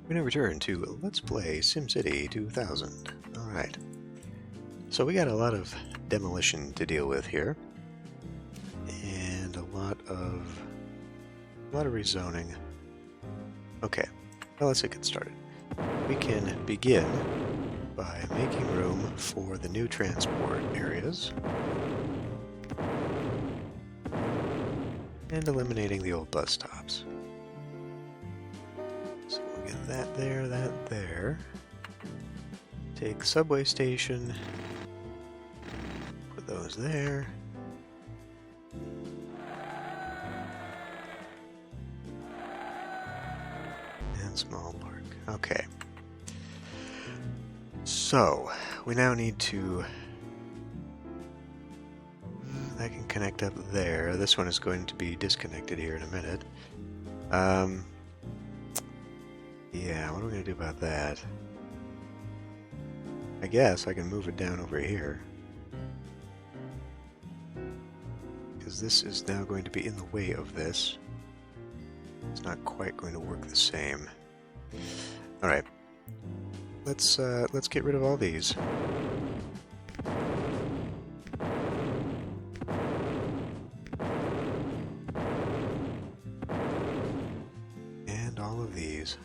We now return to Let's Play SimCity 2000. Alright. So we got a lot of demolition to deal with here. And a lot of rezoning. Okay, well, let's get started. We can begin by making room for the new transport areas. And eliminating the old bus stops. So we'll get that there. Take the subway station. Put those there. And small park. Okay. So, we now need to... That can connect up there. This one is going to be disconnected here in a minute. Yeah, what are we going to do about that? I guess I can move it down over here. Because this is now going to be in the way of this. It's not quite going to work the same. Alright. Let's get rid of all these. And all of these.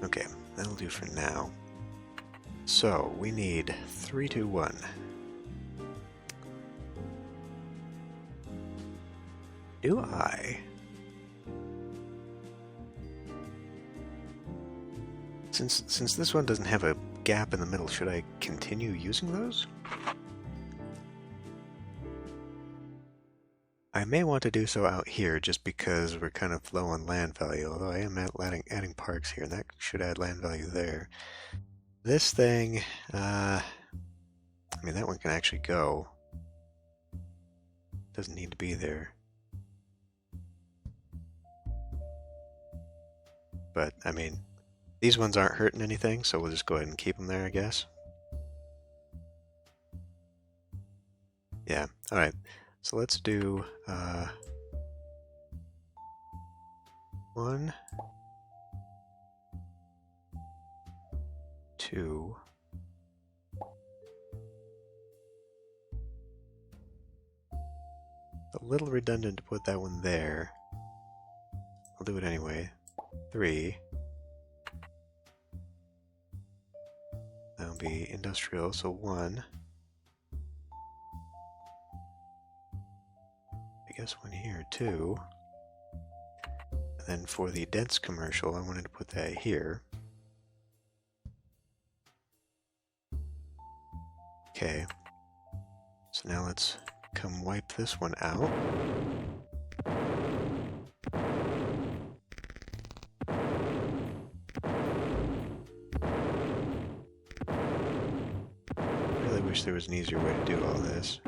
Okay, that'll do for now. So, we need 3, 2, 1. Do I? Since this one doesn't have a gap in the middle, should I continue using those? I may want to do so out here just because we're kind of low on land value, although I am adding parks here, and that should add land value there. This thing, I mean, that one can actually go. Doesn't need to be there. But, I mean, these ones aren't hurting anything, so we'll just go ahead and keep them there, I guess. Yeah, alright. So let's do 1, 2, a little redundant to put that one there. I'll do it anyway. 3. That'll be industrial, so 1. I guess 1 here, 2. And then for the dense commercial, I wanted to put that here. Okay. So now let's come wipe this one out. Really wish there was an easier way to do all this.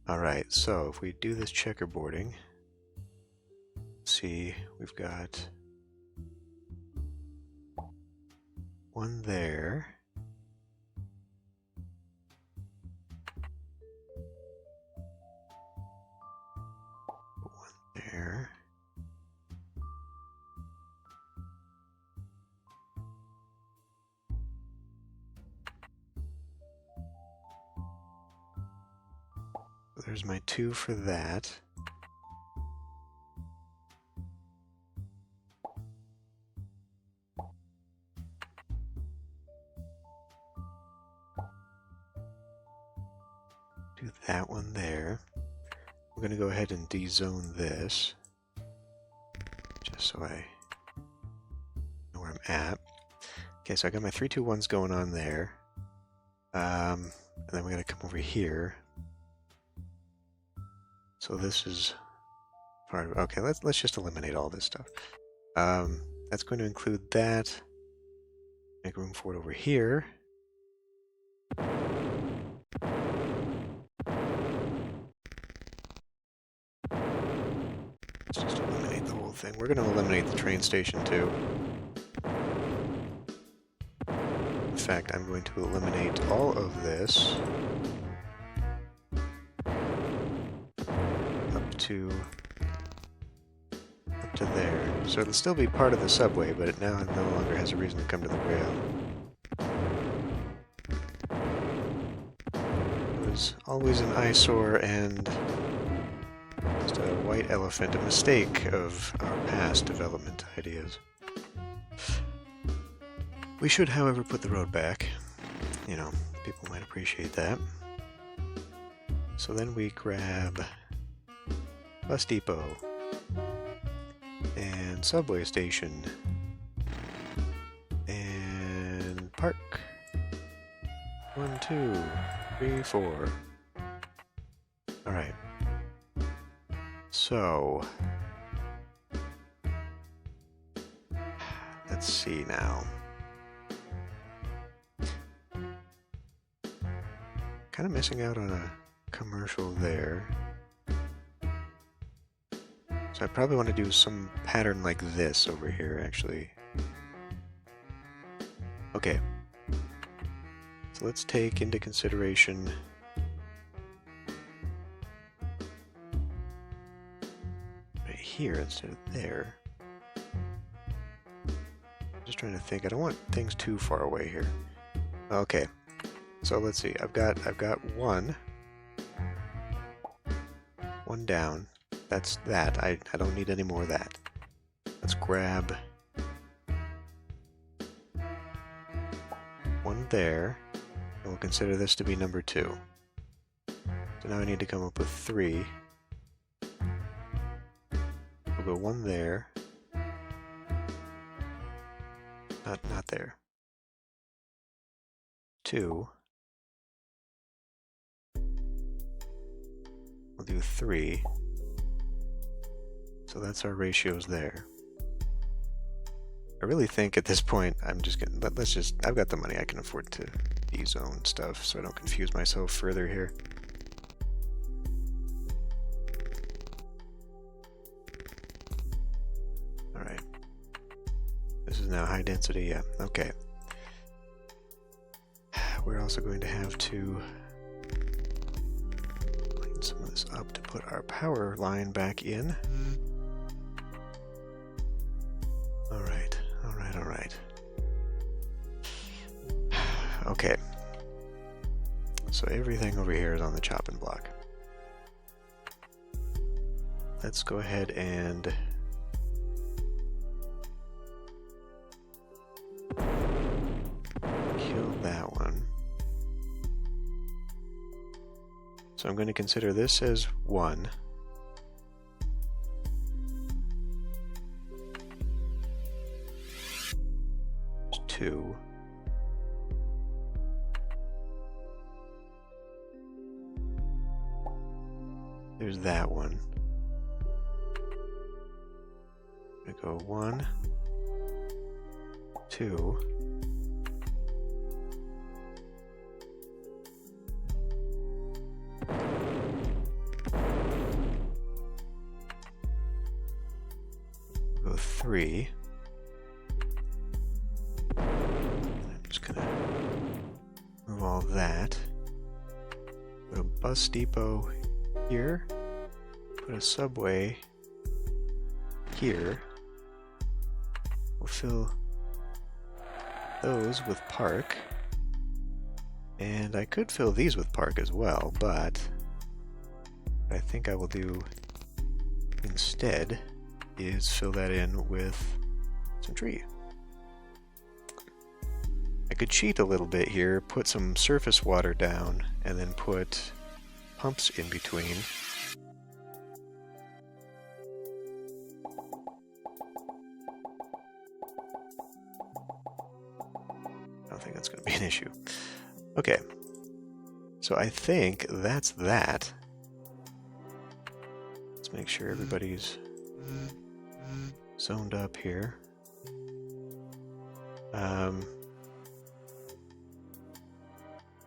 Alright, so if we do this checkerboarding, see, we've got 1 there. One there. There's my 2 for that. Do that one there. I'm going to go ahead and dezone this, just so I know where I'm at. Okay, so I got my 3, 2, 1s going on there. And then we got to come over here. So this is part of, okay, let's just eliminate all this stuff. That's going to include that. Make room for it over here. Let's just eliminate the whole thing. We're going to eliminate the train station too. In fact, I'm going to eliminate all of this up to there. So it'll still be part of the subway, but it now no longer has a reason to come to the rail. It was always an eyesore and just a white elephant, a mistake of our past development ideas. We should, however, put the road back. You know, people might appreciate that. So then we grab bus depot and subway station and park. 1, 2, 3, 4. Alright. So let's see now. Kind of missing out on a commercial there. So I probably want to do some pattern like this over here, actually. Okay. So let's take into consideration right here instead of there. I'm just trying to think. I don't want things too far away here. Okay. So let's see. I've got one down. That's that. I don't need any more of that. Let's grab one there, and we'll consider this to be number 2. So now I need to come up with 3. We'll go 1 there. Not there. 2. We'll do 3. So that's our ratios there. I really think at this point I'm just gonna I've got the money, I can afford to de-zone stuff so I don't confuse myself further here. Alright. This is now high density, yeah, okay. We're also going to have to line some of this up to put our power line back in. Alright. Okay. So everything over here is on the chopping block. Let's go ahead and kill that one. So I'm going to consider this as 1. 2. There's that one. I go 1, 2. Go 3. All that. Put a bus depot here. Put a subway here. We'll fill those with park. And I could fill these with park as well, but what I think I will do instead is fill that in with some tree. I could cheat a little bit here, put some surface water down, and then put pumps in between. I don't think that's going to be an issue. Okay, so I think that's that. Let's make sure everybody's zoned up here.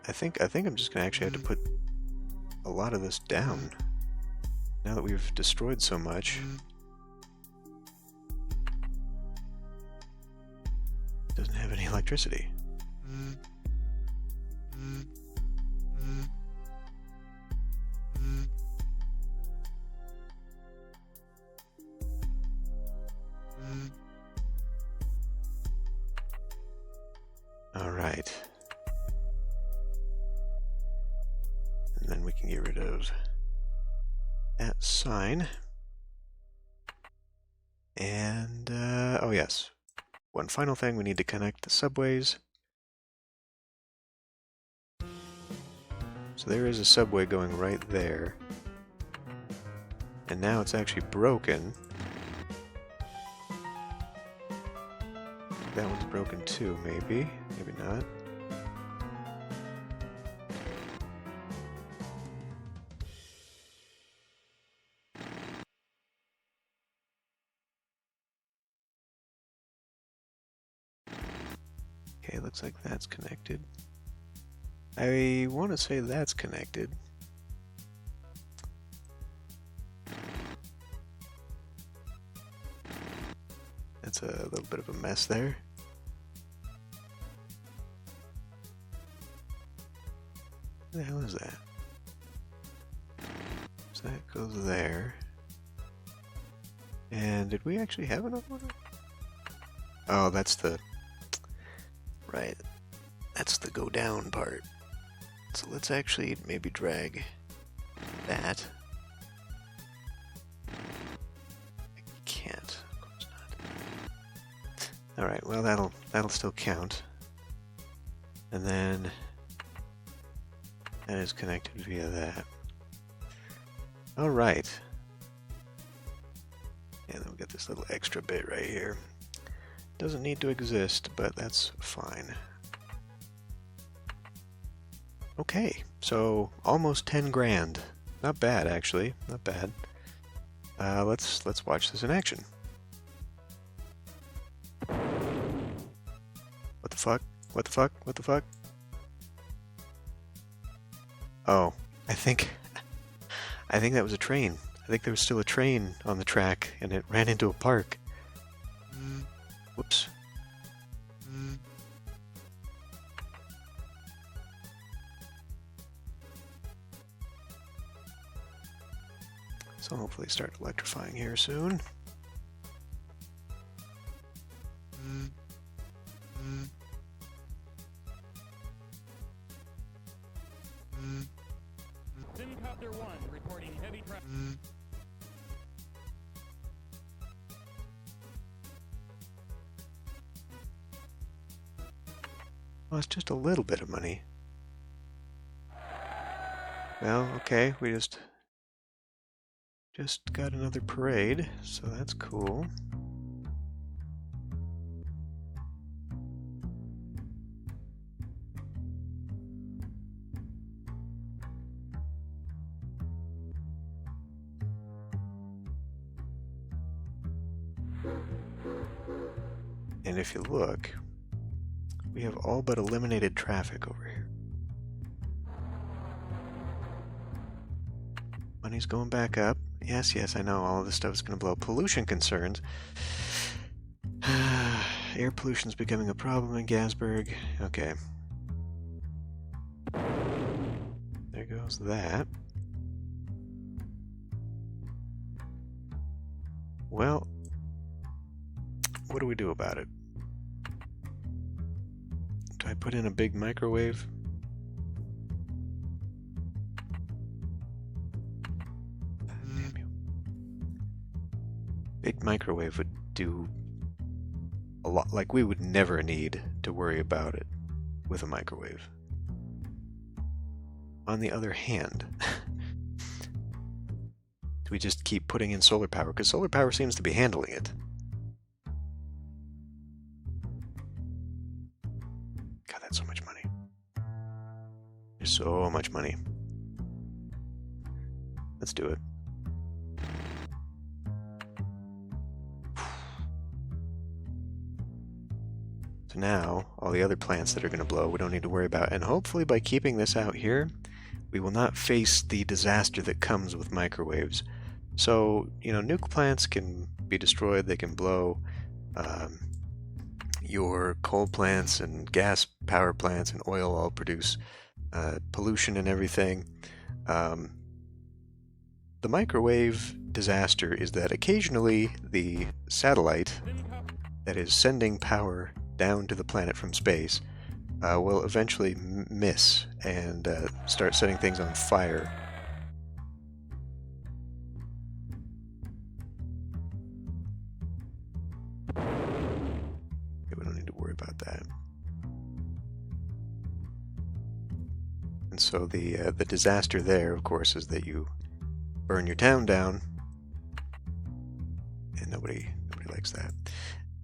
I think I'm just gonna actually have to put a lot of this down now that we've destroyed so much. Doesn't have any electricity. All right. And then we can get rid of that sign. And, oh yes, one final thing, we need to connect the subways. So there is a subway going right there. And now it's actually broken. That one's broken too, maybe. Maybe not. Okay, looks like that's connected. I want to say that's connected. That's a little bit of a mess there. What the hell is that? So that goes there. And did we actually have enough water? Oh, that's the... Right. That's the go down part. So let's actually maybe drag that. I can't. Of course not. Alright, well that'll still count. And then that is connected via that. Alright. And then we got this little extra bit right here. Doesn't need to exist, but that's fine. Okay, so almost 10 grand. Not bad, actually. Not bad. Let's watch this in action. What the fuck? What the fuck? What the fuck? Oh, I think that was a train. I think there was still a train on the track, and it ran into a park. Whoops. So hopefully start electrifying here soon. Simcopter 1 reporting heavy traffic. Well, it's just a little bit of money. Well, okay, we just got another parade, so that's cool. And if you look, we have all but eliminated traffic over here. Money's going back up. Yes, I know all of this stuff is going to blow. Pollution concerns. Air pollution is becoming a problem in Gasburg. Okay. There goes that. Well, what do we do about it? Do I put in a big microwave? Damn you. Big microwave would do a lot. Like, we would never need to worry about it with a microwave. On the other hand, do we just keep putting in solar power? Because solar power seems to be handling it. God, that's so much money. There's so much money. Let's do it. So now, all the other plants that are going to blow, we don't need to worry about. And hopefully by keeping this out here, we will not face the disaster that comes with microwaves. So, you know, nuke plants can be destroyed, they can blow. your coal plants and gas power plants and oil all produce pollution and everything. The microwave disaster is that occasionally the satellite that is sending power down to the planet from space will eventually miss and start setting things on fire. Okay, we don't need to worry about that. And so the disaster there, of course, is that you burn your town down, and nobody likes that.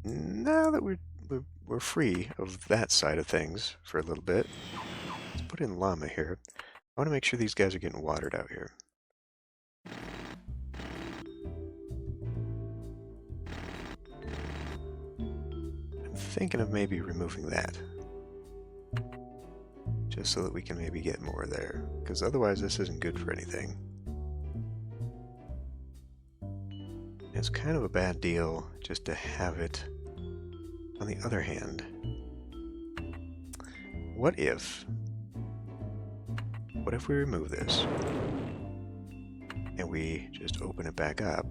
Now that we're free of that side of things for a little bit, let's put in llama here. I want to make sure these guys are getting watered out here. I'm thinking of maybe removing that, just so that we can maybe get more there, because otherwise this isn't good for anything. It's kind of a bad deal just to have it. On the other hand, what if we remove this and we just open it back up?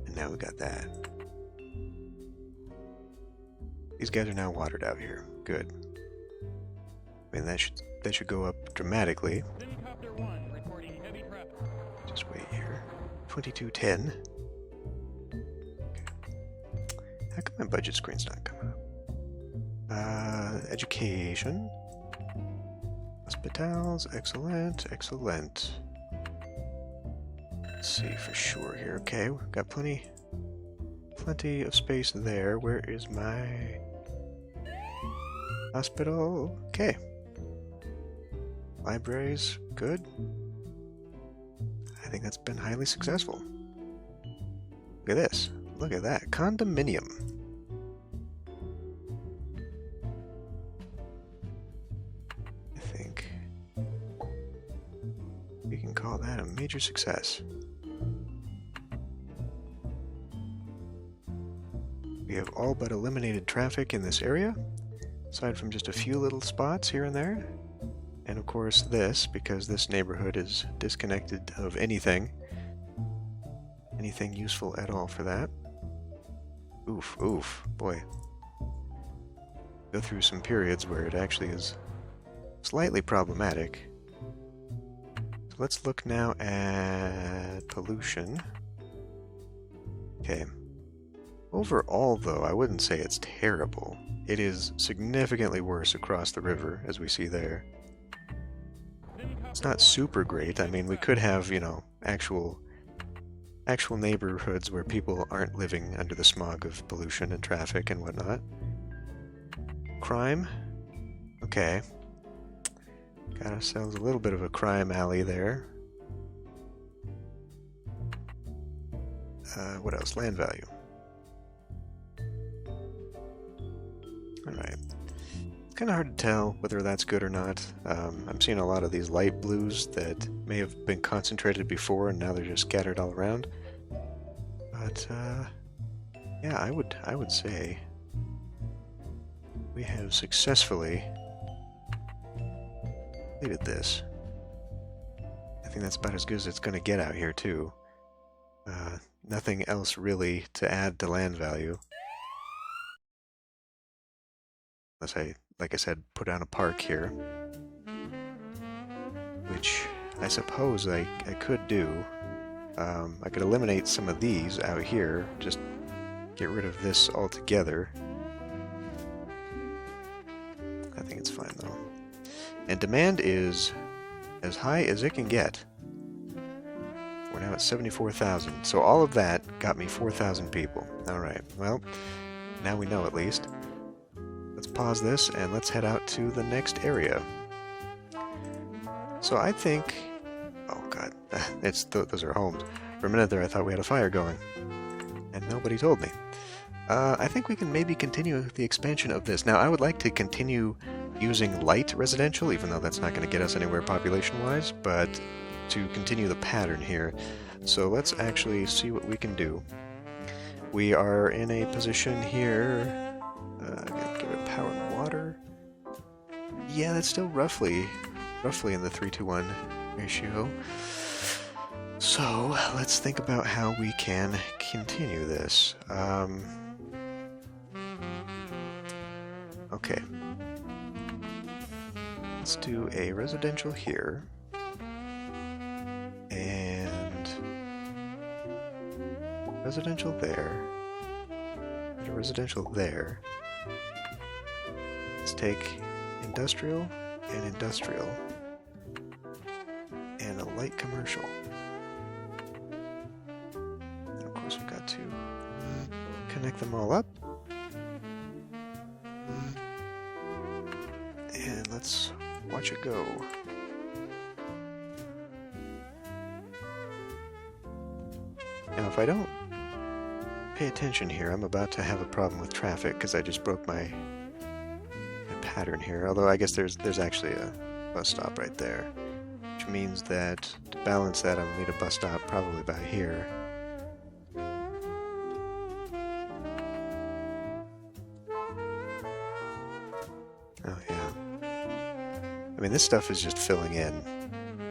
And now we got that. These guys are now watered out here. Good. I mean, that should go up dramatically. Just wait here. 2210. How come my budget screen's not coming up? Education. Hospitals. Excellent. Excellent. Let's see for sure here. Okay, we've got plenty of space there. Where is my hospital? Okay. Libraries. Good. I think that's been highly successful. Look at this. Look at that. Condominium. I think we can call that a major success. We have all but eliminated traffic in this area, aside from just a few little spots here and there. And of course this, because this neighborhood is disconnected of anything useful at all for that. Oof, oof, boy. Go through some periods where it actually is slightly problematic. So let's look now at pollution. Okay. Overall, though, I wouldn't say it's terrible. It is significantly worse across the river, as we see there. It's not super great. I mean, we could have, actual neighborhoods where people aren't living under the smog of pollution and traffic and whatnot. Crime? Okay. Got ourselves a little bit of a crime alley there. What else? Land value. Alright. It's kind of hard to tell whether that's good or not. I'm seeing a lot of these light blues that may have been concentrated before and now they're just scattered all around. But, yeah, I would say we have successfully completed this. I think that's about as good as it's going to get out here, too. Nothing else really to add to land value. Unless I, like I said, put down a park here. Which I suppose I could do. I could eliminate some of these out here, just get rid of this altogether. I think it's fine though. And demand is as high as it can get. We're now at 74,000, so all of that got me 4,000 people. Alright, well, now we know at least. Let's pause this and let's head out to the next area. So I think... Oh god, those are homes. For a minute there I thought we had a fire going. And nobody told me. I think we can maybe continue the expansion of this. Now I would like to continue using light residential, even though that's not going to get us anywhere population-wise, but to continue the pattern here, So let's actually see what we can do. We are in a position here. Gotta give it power and water. Yeah, that's still roughly in the 3-to-1 ratio. So let's think about how we can continue this. Okay. Let's do a residential here. And residential there. And a residential there. Let's take industrial and industrial. And a light commercial. And of course, we've got to connect them all up. And let's watch it go. Now, if I don't pay attention here, I'm about to have a problem with traffic because I just broke my pattern here. Although I guess there's actually a bus stop right there, which means that to balance that, I'll need a bus stop probably by here. Oh yeah. I mean, this stuff is just filling in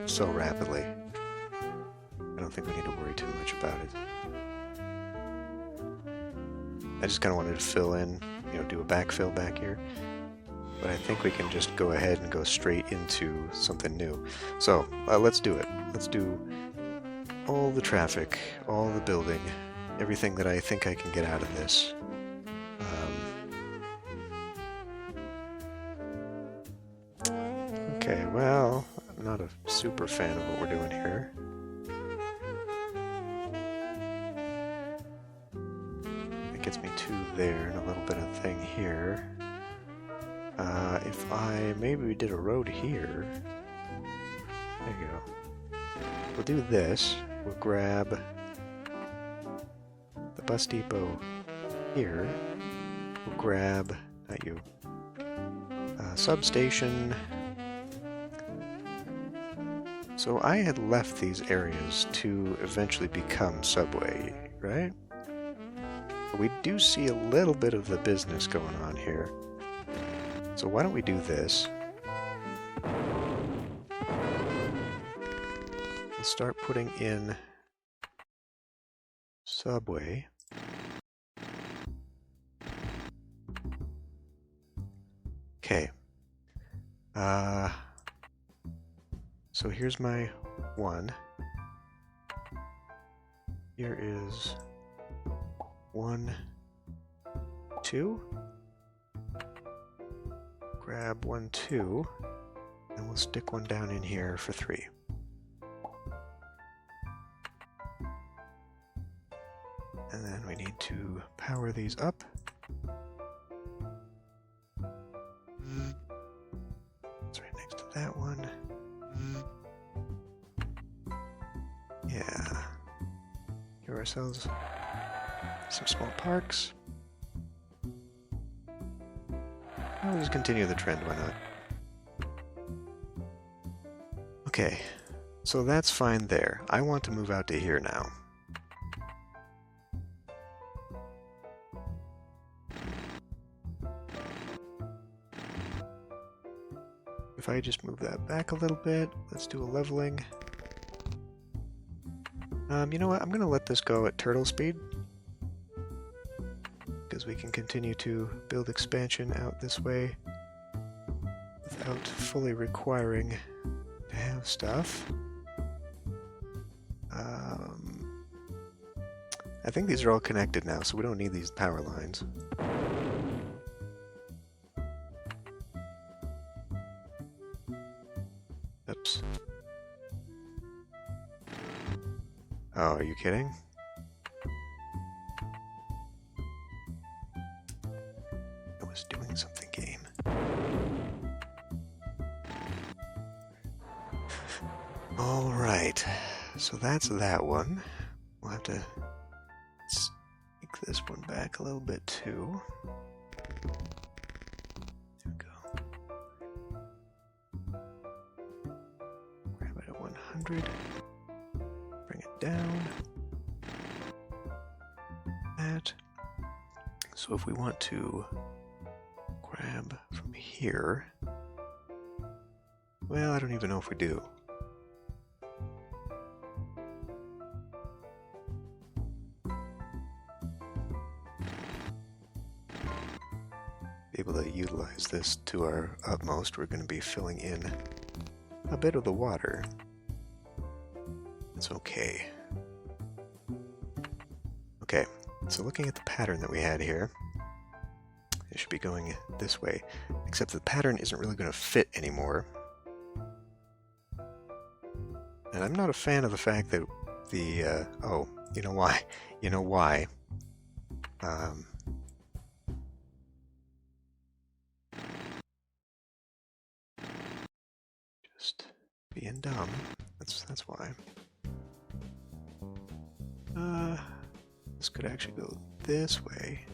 so rapidly. I don't think we need to worry too much about it. I just kind of wanted to fill in, do a backfill back here. But I think we can just go ahead and go straight into something new. So, let's do it. Let's do all the traffic, all the building, everything that I think I can get out of this. Okay, well, I'm not a super fan of what we're doing here. It gets me to there and a little bit of thing here. If maybe we did a road here. There you go. We'll do this. We'll grab the bus depot here. We'll grab, not you, substation. So I had left these areas to eventually become subway, right? We do see a little bit of the business going on here. So why don't we do this? We'll start putting in subway. Okay. So here's my 1. Here is 1, 2. Grab 1, 2, and we'll stick one down in here for 3. And then we need to power these up. It's right next to that one. Yeah. Give ourselves some small parks. I'll just continue the trend, why not? Okay, so that's fine there. I want to move out to here now. If I just move that back a little bit, let's do a leveling. You know what? I'm going to let this go at turtle speed, because we can continue to build expansion out this way without fully requiring to have stuff. I think these are all connected now, so we don't need these power lines. Oops. Oh, are you kidding? I was doing something, game. Alright, so that's that one. We'll have to sneak this one back a little bit too. There we go. Grab it at 100. Bring it down. That. So if we want to grab from here, well, I don't even know if we do. Be able to utilize this to our utmost. We're going to be filling in a bit of the water. It's okay. Okay, so looking at the pattern that we had here, it should be going this way, except the pattern isn't really going to fit anymore. And I'm not a fan of the fact that the, oh, you know why? You know why? Just being dumb. That's why. This could actually go this way.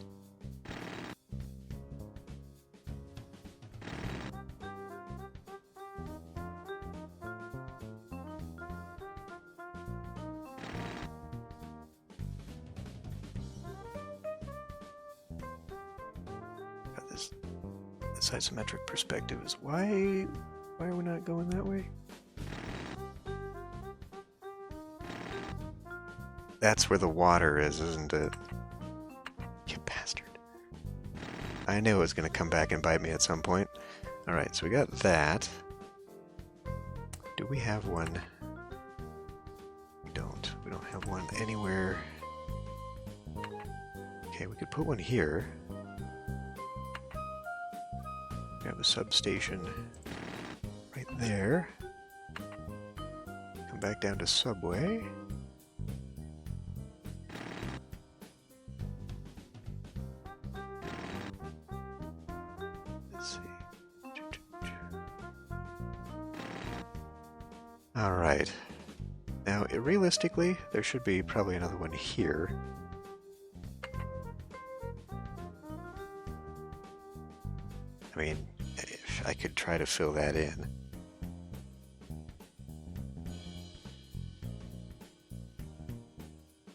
Got this isometric perspective is why are we not going that way? That's where the water is, isn't it? You bastard. I knew it was going to come back and bite me at some point. Alright, so we got that. Do we have one? We don't. We don't have one anywhere. Okay, we could put one here. We have a substation right there. Come back down to subway. Alright. Now, realistically, there should be probably another one here. I mean, if I could try to fill that in.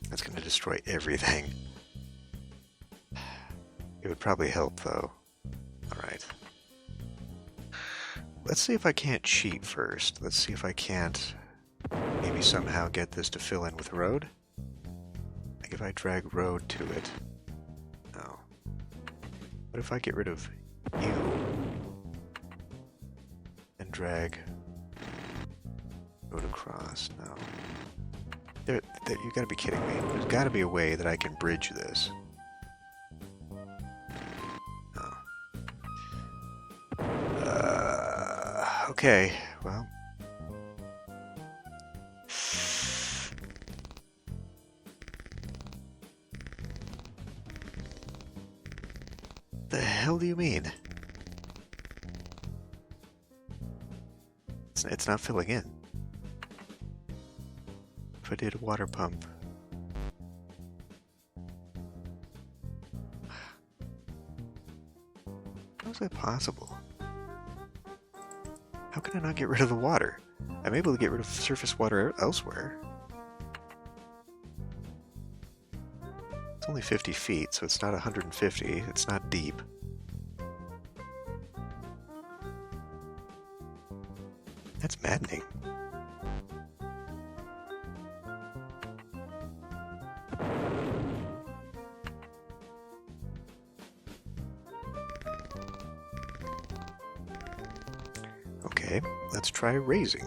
That's going to destroy everything. It would probably help, though. Alright. Let's see if I can't cheat first. Let's see if I can't maybe somehow get this to fill in with road. Like if I drag road to it. No. What if I get rid of you and drag road across? No. You gotta be kidding me. There's gotta be a way that I can bridge this. Okay, well. The hell do you mean? It's not filling in. If I did a water pump. How is that possible? How can I not get rid of the water? I'm able to get rid of surface water elsewhere. It's only 50 feet, so it's not 150. It's not deep. That's maddening. Okay, let's try raising.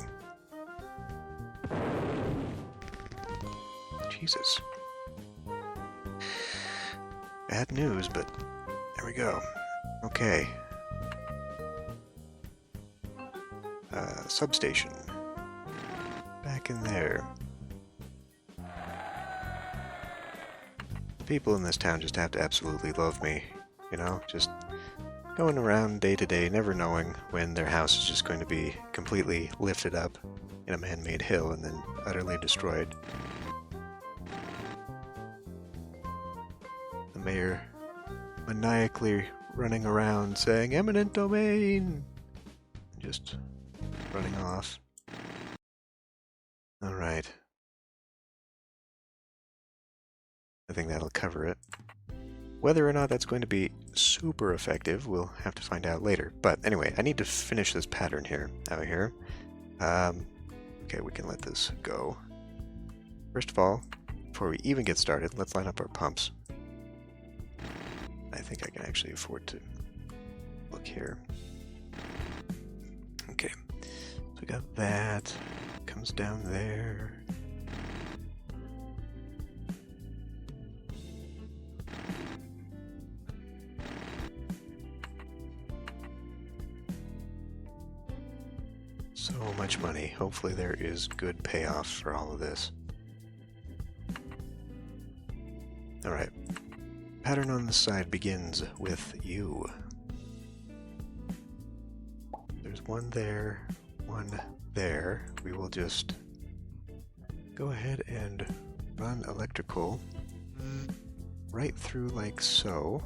Jesus. Bad news, but there we go. Okay. Substation. Back in there. People in this town just have to absolutely love me. You know, just going around day to day, never knowing when their house is just going to be completely lifted up in a man-made hill and then utterly destroyed. The mayor maniacally running around saying, "Eminent domain!" Just running off. Alright. think that'll cover it. Whether or not that's going to be super effective, we'll have to find out later. But anyway, I need to finish this pattern here, out here. Okay, we can let this go. First of all, before we even get started, let's line up our pumps. I think I can actually afford to look here. Okay, so we got that. Comes down there. So much money. Hopefully there is good payoff for all of this. Alright. Pattern on the side begins with you. There's one there, one there. We will just go ahead and run electrical right through like so.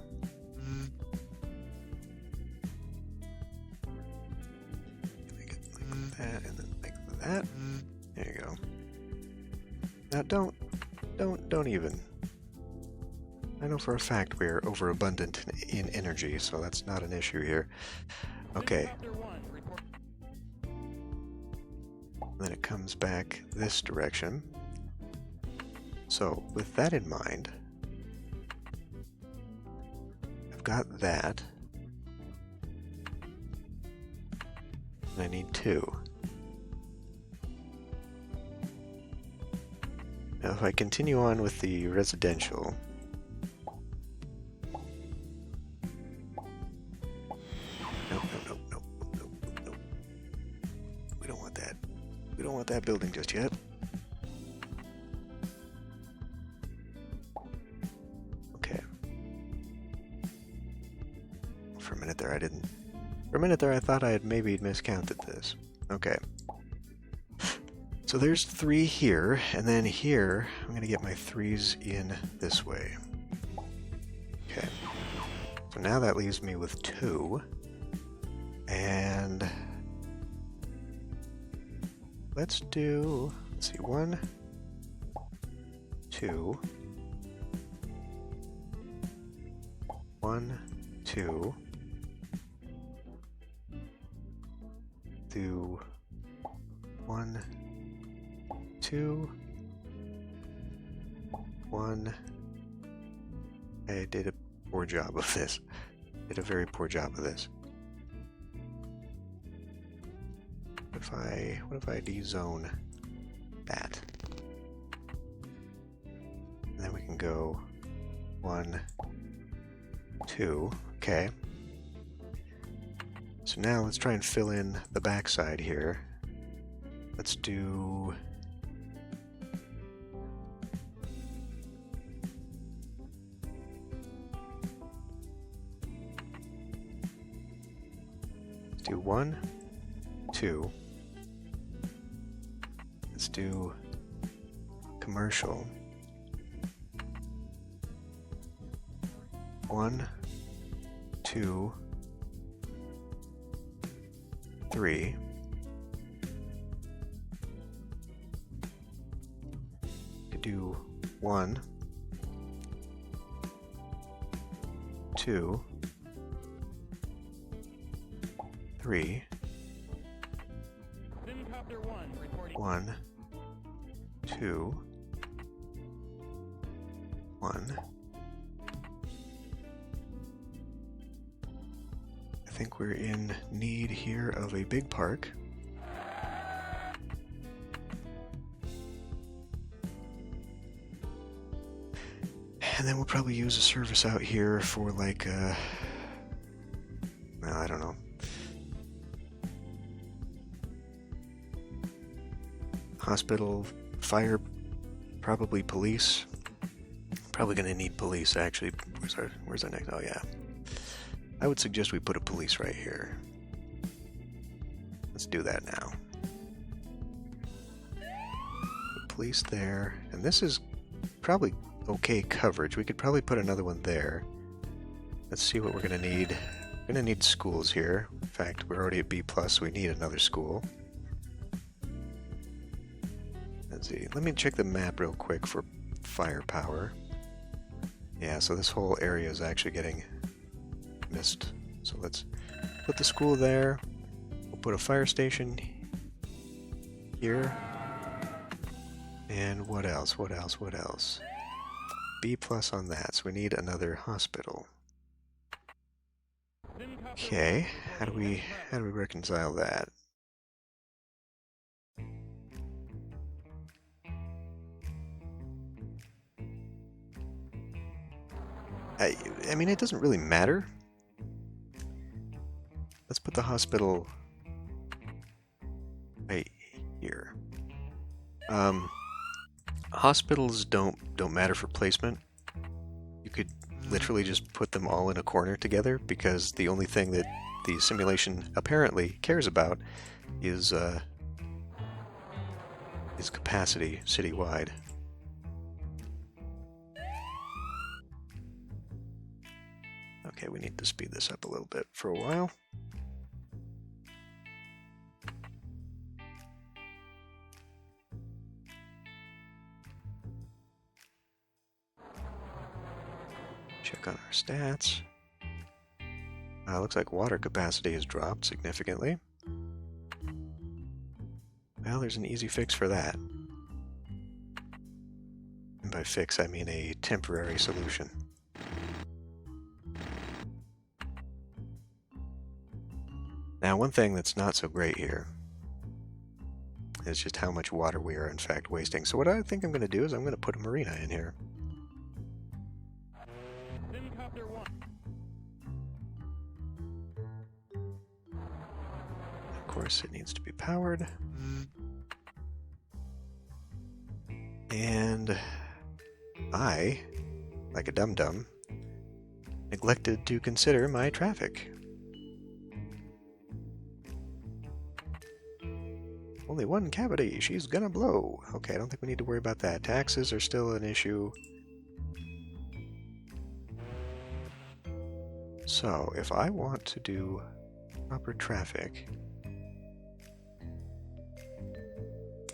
Make it like that and then like that. There you go. Now don't even. I know for a fact we're overabundant in energy, so that's not an issue here. Okay. Then it comes back this direction. So, with that in mind, I've got that. And I need 2. Now, if I continue on with the residential, that building just yet. Okay. For a minute there I thought I had maybe miscounted this. Okay. So there's 3 here, and then here I'm gonna get my 3s in this way. Okay. So now that leaves me with 2. And let's see, 1, 2, 1, 2, do 1, 2, 1. I did a poor job of this. Did a very poor job of this. What if I de-zone that? And then we can go 1, 2. Okay. So now let's try and fill in the backside here. Let's do do 1, 2. Let's do commercial. 1, 2, 3. Could do 1, 2, 3. 1, 2, 1. I think we're in need here of a big park. And then we'll probably use a service out here for like well, I don't know. Hospital, fire, probably police. Probably gonna need police actually. Where's our next? Oh yeah. I would suggest we put a police right here. Let's do that now. Put police there, and this is probably okay coverage. We could probably put another one there. Let's see what we're gonna need. We're gonna need schools here. In fact, we're already at B+, so we need another school. Let's see. Let me check the map real quick for firepower. Yeah, so this whole area is actually getting missed. So let's put the school there. We'll put a fire station here. And what else? What else? What else? B plus on that. So we need another hospital. Okay, how do we reconcile that? I mean, it doesn't really matter. Let's put the hospital right here. Hospitals don't matter for placement. You could literally just put them all in a corner together, because the only thing that the simulation apparently cares about is capacity citywide. Okay, we need to speed this up a little bit for a while. Check on our stats. Looks like water capacity has dropped significantly. Well, there's an easy fix for that. And by fix, I mean a temporary solution. Now, one thing that's not so great here is just how much water we are in fact wasting. So what I think I'm going to do is I'm going to put a marina in here. Of course, it needs to be powered. And I, like a dum-dum, neglected to consider my traffic. Only one cavity, she's gonna blow. Okay, I don't think we need to worry about that. Taxes are still an issue. So, if I want to do proper traffic,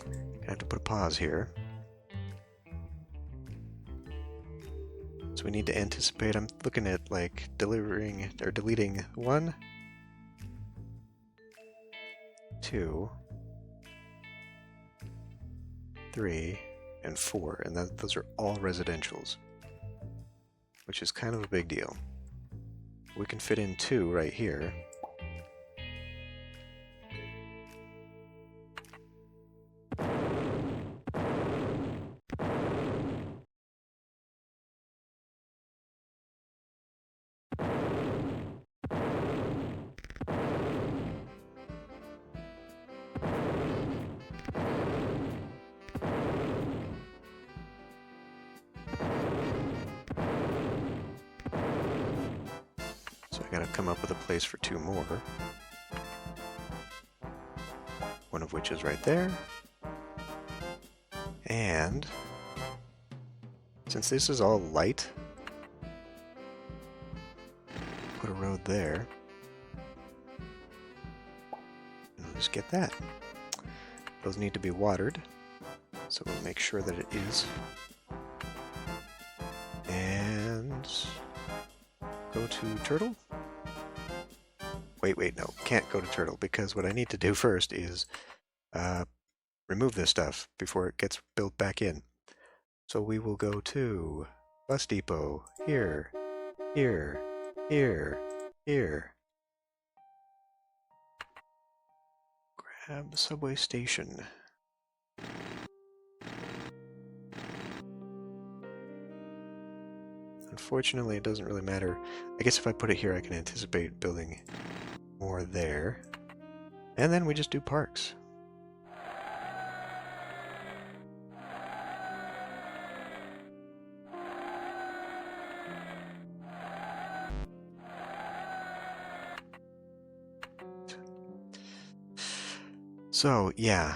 I have to put a pause here. So we need to anticipate. I'm looking at like delivering or deleting 1, 2, 3, and 4, and those are all residentials, which is kind of a big deal. We can fit in 2 right here. Gotta come up with a place for 2 more. One of which is right there. And since this is all light, put a road there. And we'll just get that. Those need to be watered, so we'll make sure that it is. And go to Turtle. Wait, no, can't go to Turtle, because what I need to do first is remove this stuff before it gets built back in. So we will go to Bus Depot, here, here, here, here. Grab the subway station. Unfortunately, it doesn't really matter. I guess if I put it here, I can anticipate building more there. And then we just do parks. So, yeah.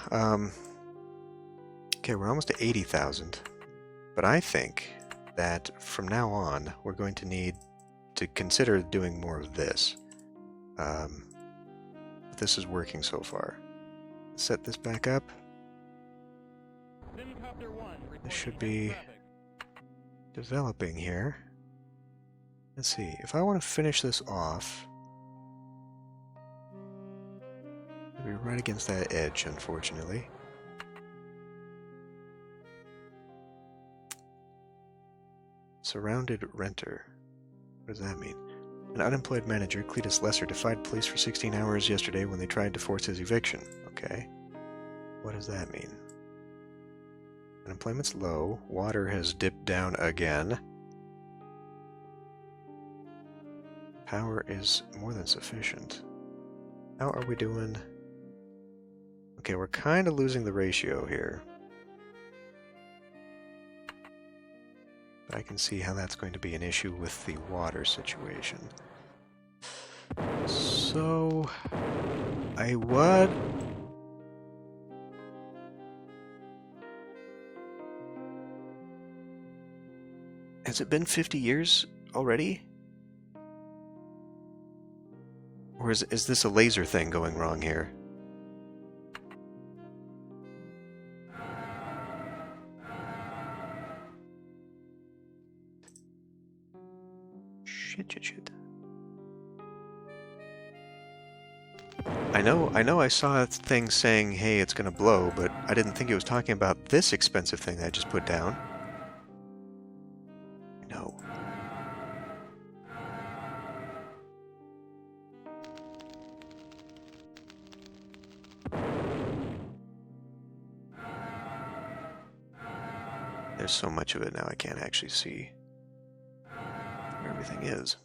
Okay, we're almost to 80,000. But I think that from now on, we're going to need to consider doing more of this. This is working so far. Set this back up. This should be developing here. Let's see, if I want to finish this off, we're right against that edge, unfortunately. Surrounded renter. What does that mean? An unemployed manager, Cletus Lesser, defied police for 16 hours yesterday when they tried to force his eviction. Okay. What does that mean? Unemployment's low. Water has dipped down again. Power is more than sufficient. How are we doing? Okay, we're kind of losing the ratio here. But I can see how that's going to be an issue with the water situation. So, I would... Has it been 50 years already? Or is this a laser thing going wrong here? Shit. I know I saw a thing saying, hey, it's gonna blow, but I didn't think it was talking about this expensive thing that I just put down. No. There's so much of it now I can't actually see where everything is.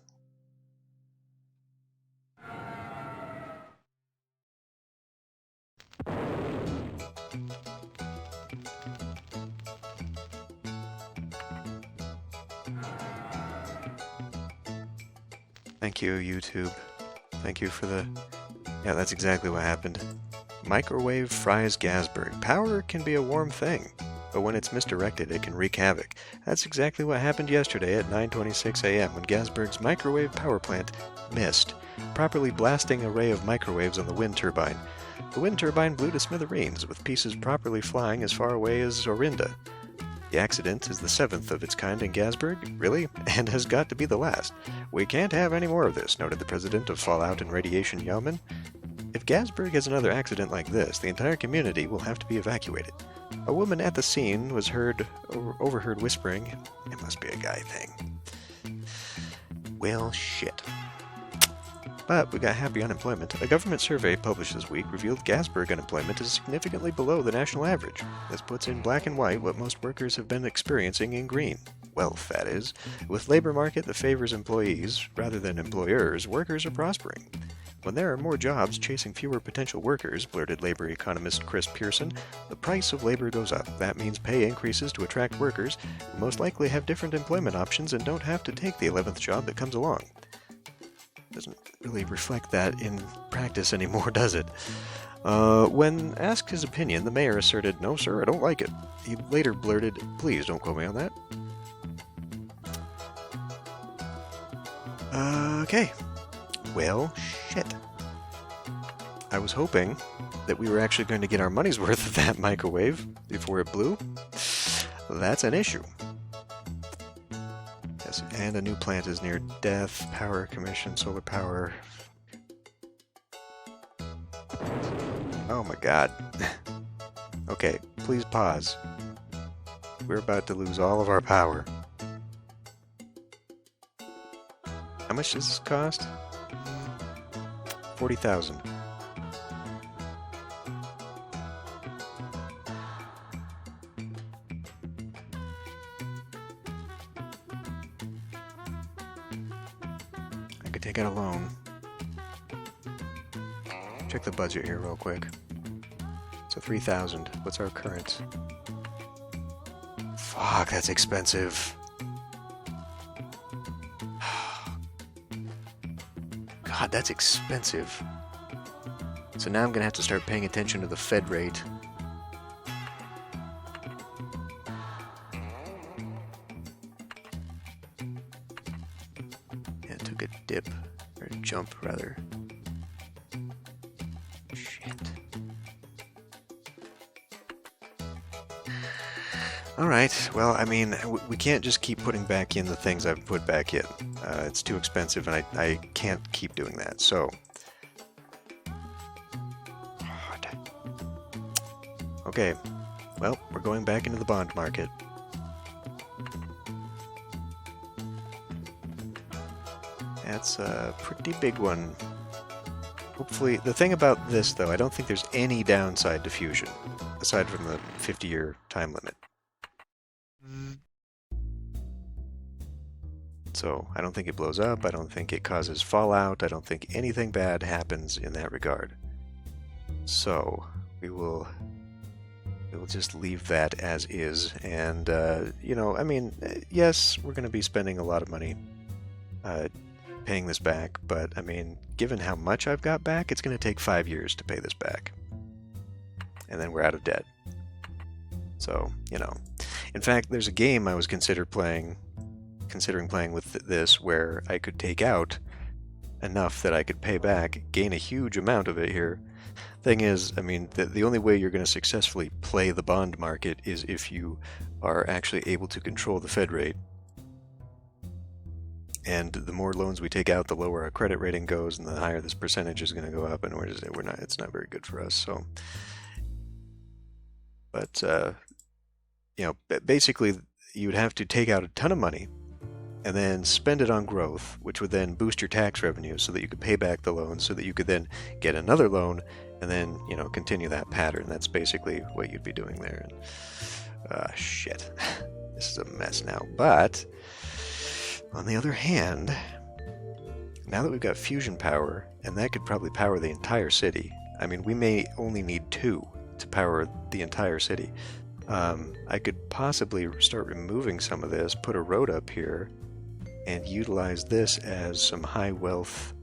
Thank you, YouTube. Thank you for the... Yeah, that's exactly what happened. Microwave fries Gasberg. Power can be a warm thing, but when it's misdirected, it can wreak havoc. That's exactly what happened yesterday at 9:26 a.m. when Gasberg's microwave power plant missed, properly blasting an array of microwaves on the wind turbine. The wind turbine blew to smithereens, with pieces properly flying as far away as Orinda. The accident is the 7th of its kind in Gasberg, really, and has got to be the last. We can't have any more of this, noted the president of Fallout and Radiation Yeoman. If Gasberg has another accident like this, the entire community will have to be evacuated. A woman at the scene was overheard whispering, "It must be a guy thing." Well, shit. But we got happy unemployment. A government survey published this week revealed Gasberg unemployment is significantly below the national average. This puts in black and white what most workers have been experiencing in green. Wealth, that is. With labor market that favors employees rather than employers, workers are prospering. When there are more jobs chasing fewer potential workers, blurted labor economist Chris Pearson, the price of labor goes up. That means pay increases to attract workers who most likely have different employment options and don't have to take the 11th job that comes along. Doesn't really reflect that in practice anymore, does it? When asked his opinion, the mayor asserted, "No, sir, I don't like it." He later blurted, "Please don't quote me on that." Okay. Well, shit. I was hoping that we were actually going to get our money's worth of that microwave before it blew. That's an issue. Yes, and a new plant is near death. Power commission, solar power. Oh my god. Okay, please pause. We're about to lose all of our power. How much does this cost? 40,000. I could take out a loan. Check the budget here real quick. So 3,000. What's our current? Fuck, that's expensive. God, that's expensive. So now I'm gonna have to start paying attention to the Fed rate. Yeah, it took a dip, or a jump rather. Shit. Alright, well, I mean, we can't just keep putting back in the things I've put back in. It's too expensive, and I can't keep doing that, so... God. Okay, well, we're going back into the bond market. That's a pretty big one. Hopefully, the thing about this, though, I don't think there's any downside to fusion, aside from the 50-year time limit. So, I don't think it blows up, I don't think it causes fallout, I don't think anything bad happens in that regard. So, we'll just leave that as is, and, you know, I mean, yes, we're going to be spending a lot of money paying this back, but, I mean, given how much I've got back, it's going to take 5 years to pay this back. And then we're out of debt. So, you know. In fact, there's a game I was considering playing with this where I could take out enough that I could pay back, gain a huge amount of it here. Thing is, I mean, the only way you're going to successfully play the bond market is if you are actually able to control the Fed rate. And the more loans we take out, the lower our credit rating goes, and the higher this percentage is going to go up, and it's not very good for us. So, but you know, basically, you would have to take out a ton of money and then spend it on growth, which would then boost your tax revenue so that you could pay back the loan, so that you could then get another loan, and then, you know, continue that pattern. That's basically what you'd be doing there. Shit. This is a mess now. But, on the other hand, now that we've got fusion power, and that could probably power the entire city. I mean, we may only need 2 to power the entire city. I could possibly start removing some of this, put a road up here, and utilize this as some high wealth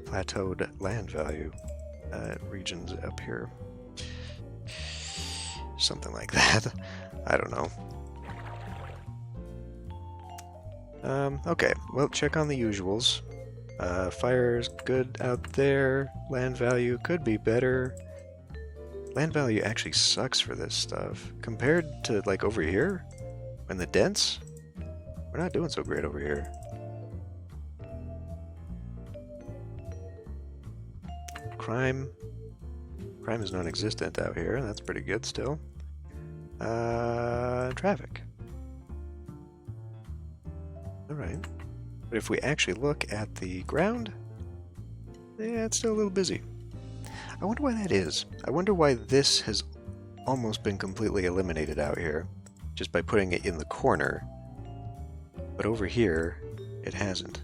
plateaued land value regions up here. Something like that. I don't know. Okay, well, check on the usuals. Fire's good out there. Land value could be better. Land value actually sucks for this stuff. Compared to, like, over here, when the dents, we're not doing so great over here. Crime is non-existent out here. That's pretty good still. Traffic. Alright. But if we actually look at the ground, yeah, it's still a little busy. I wonder why that is. I wonder why this has almost been completely eliminated out here, just by putting it in the corner. But over here, it hasn't.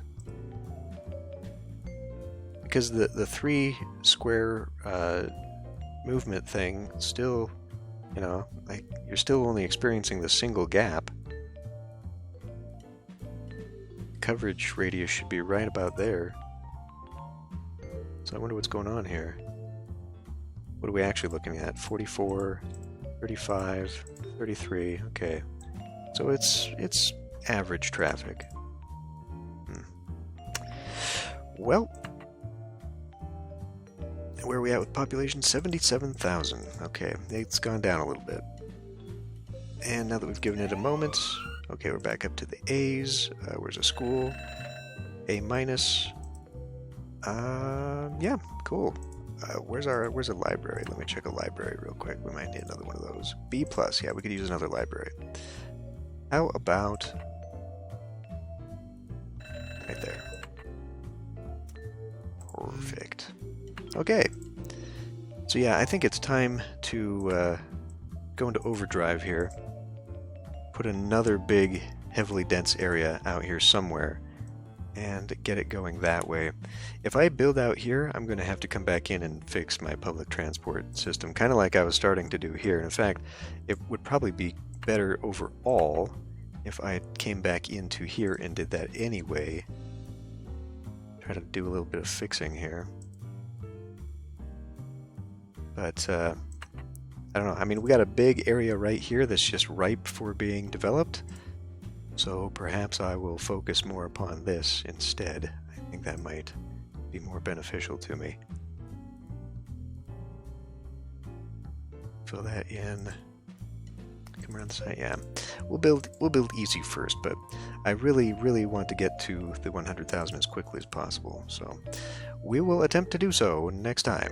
Because the 3 square movement thing still, you know, like, you're still only experiencing the single gap. Coverage radius should be right about there. So I wonder what's going on here. What are we actually looking at? 44, 35, 33, okay. So it's average traffic. Well, where are we at with population? 77,000. Okay, it's gone down a little bit. And now that we've given it a moment, okay, we're back up to the A's. Where's a school? A minus. Yeah, cool. Where's a library? Let me check a library real quick. We might need another one of those. B+, yeah, we could use another library. How about right there? Perfect. Okay. So yeah, I think it's time to go into overdrive here. Put another big, heavily dense area out here somewhere and get it going that way. If I build out here, I'm going to have to come back in and fix my public transport system, kind of like I was starting to do here. In fact, it would probably be better overall if I came back into here and did that anyway. Try to do a little bit of fixing here. But, I don't know. I mean, we got a big area right here that's just ripe for being developed. So perhaps I will focus more upon this instead. I think that might be more beneficial to me. Fill that in. Come around the side, yeah. we'll build easy first, but I really want to get to the 100,000 as quickly as possible. So we will attempt to do so next time.